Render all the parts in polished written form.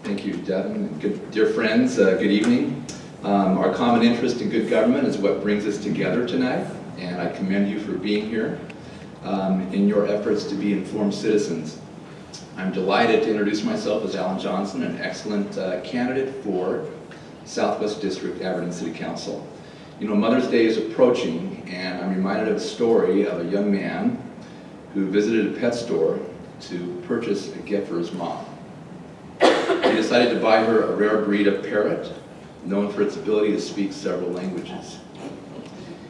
Thank you, Devin. And dear friends, good evening. Our common interest in good government is what brings us together tonight, and I commend you for being here in your efforts to be informed citizens. I'm delighted to introduce myself as Alan Johnson, an excellent candidate for Southwest District Aberdeen City Council. You know, Mother's Day is approaching, and I'm reminded of a story of a young man who visited a pet store to purchase a gift for his mom. He decided to buy her a rare breed of parrot, known for its ability to speak several languages.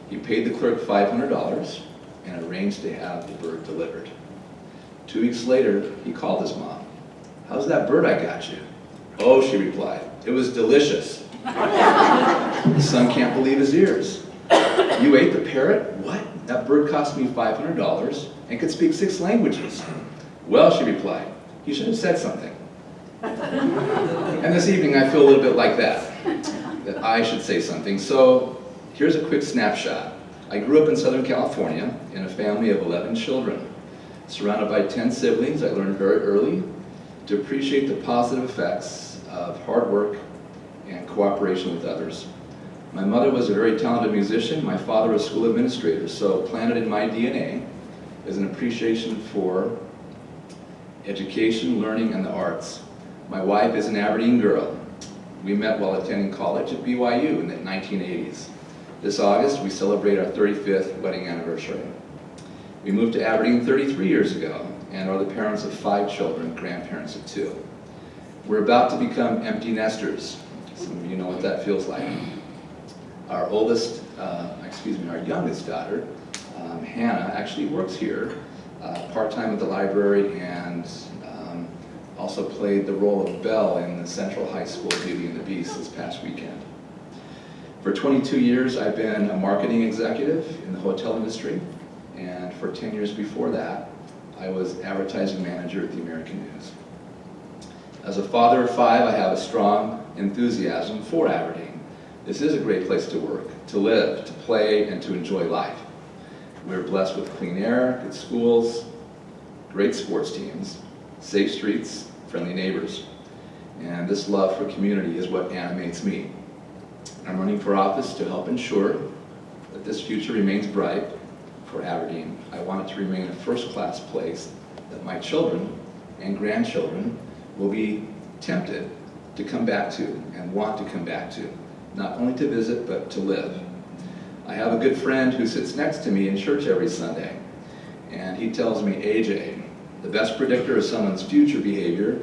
He paid the clerk $500 and arranged to have the bird delivered. 2 weeks later, he called his mom. "How's that bird I got you?" "Oh," she replied, "it was delicious." The son can't believe his ears. "You ate the parrot? What? That bird cost me $500 and could speak 6 languages. "Well," she replied, "you should have said something." And this evening I feel a little bit like that I should say something. So here's a quick snapshot. I grew up in Southern California in a family of 11 children. Surrounded by 10 siblings, I learned very early to appreciate the positive effects of hard work and cooperation with others. My mother was a very talented musician. My father was a school administrator, so planted in my DNA is an appreciation for education, learning, and the arts. My wife is an Aberdeen girl. We met while attending college at BYU in the 1980s. This August, we celebrate our 35th wedding anniversary. We moved to Aberdeen 33 years ago and are the parents of 5 children, grandparents of 2. We're about to become empty nesters. Some of you know what that feels like. Our youngest daughter, Hannah, actually works here part-time at the library and also played the role of Belle in the Central High School Beauty and the Beast this past weekend. For 22 years, I've been a marketing executive in the hotel industry, and for 10 years before that, I was advertising manager at the American News. As a father of 5, I have a strong enthusiasm for Aberdeen. This is a great place to work, to live, to play, and to enjoy life. We're blessed with clean air, good schools, great sports teams, safe streets, friendly neighbors. And this love for community is what animates me. I'm running for office to help ensure that this future remains bright for Aberdeen. I want it to remain a first-class place that my children and grandchildren will be tempted to come back to and want to come back to, not only to visit, but to live. I have a good friend who sits next to me in church every Sunday, and he tells me, "AJ, the best predictor of someone's future behavior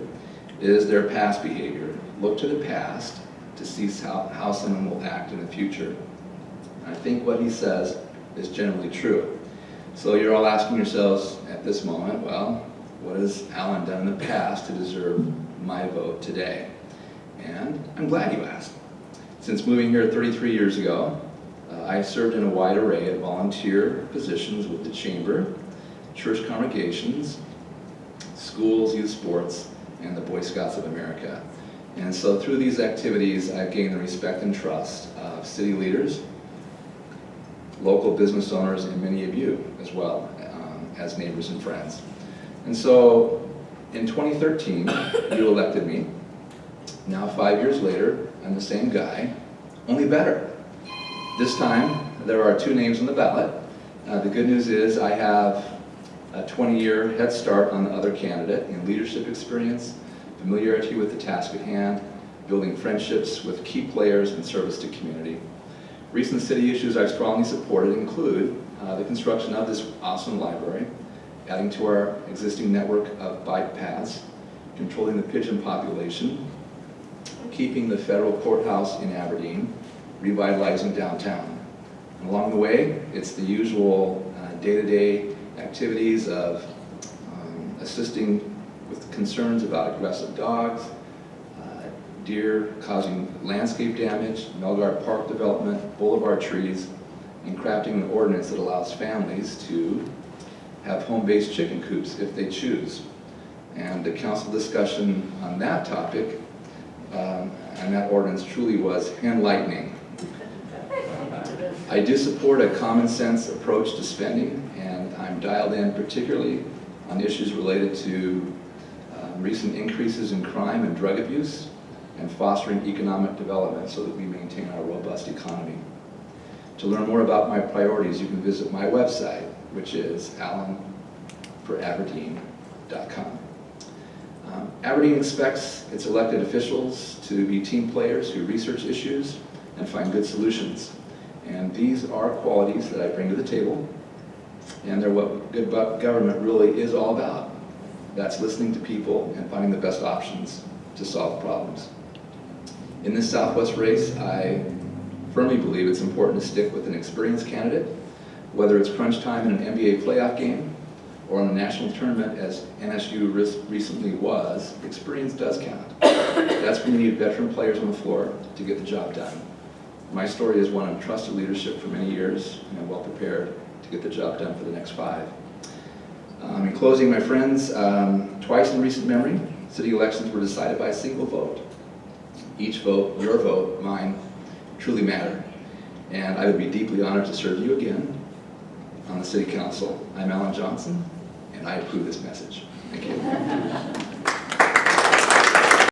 is their past behavior. Look to the past to see how someone will act in the future." And I think what he says is generally true. So you're all asking yourselves at this moment, well, what has Alan done in the past to deserve my vote today? And I'm glad you asked. Since moving here 33 years ago, I served in a wide array of volunteer positions with the Chamber, church congregations, schools, youth sports, and the Boy Scouts of America. And so through these activities, I've gained the respect and trust of city leaders, local business owners, and many of you as well, as neighbors and friends. And so in 2013, you elected me. Now 5 years later, I'm the same guy, only better. This time, there are 2 names on the ballot. The good news is I have a 20-year head start on the other candidate in leadership experience, familiarity with the task at hand, building friendships with key players, and service to community. Recent city issues I've strongly supported include the construction of this awesome library, adding to our existing network of bike paths, controlling the pigeon population, keeping the federal courthouse in Aberdeen, revitalizing downtown. And along the way, it's the usual day-to-day activities of assisting with concerns about aggressive dogs, deer causing landscape damage, Melgard Park development, boulevard trees, and crafting an ordinance that allows families to have home-based chicken coops if they choose. And the council discussion on that topic and that ordinance truly was enlightening. I do support a common sense approach to spending, and I'm dialed in particularly on issues related to recent increases in crime and drug abuse, and fostering economic development so that we maintain our robust economy. To learn more about my priorities, you can visit my website, which is alanforaberdeen.com. Aberdeen expects its elected officials to be team players who research issues and find good solutions. And these are qualities that I bring to the table, and they're what good government really is all about. That's listening to people and finding the best options to solve problems. In this Southwest race, I firmly believe it's important to stick with an experienced candidate, whether it's crunch time in an NBA playoff game or in a national tournament as NSU recently was. Experience does count. That's when you need veteran players on the floor to get the job done. My story is one of trusted leadership for many years, and I'm well prepared to get the job done for the next 5. In closing, my friends, twice in recent memory, city elections were decided by a single vote. Each vote, your vote, mine, truly matter. And I would be deeply honored to serve you again on the City Council. I'm Alan Johnson, and I approve this message. Thank you.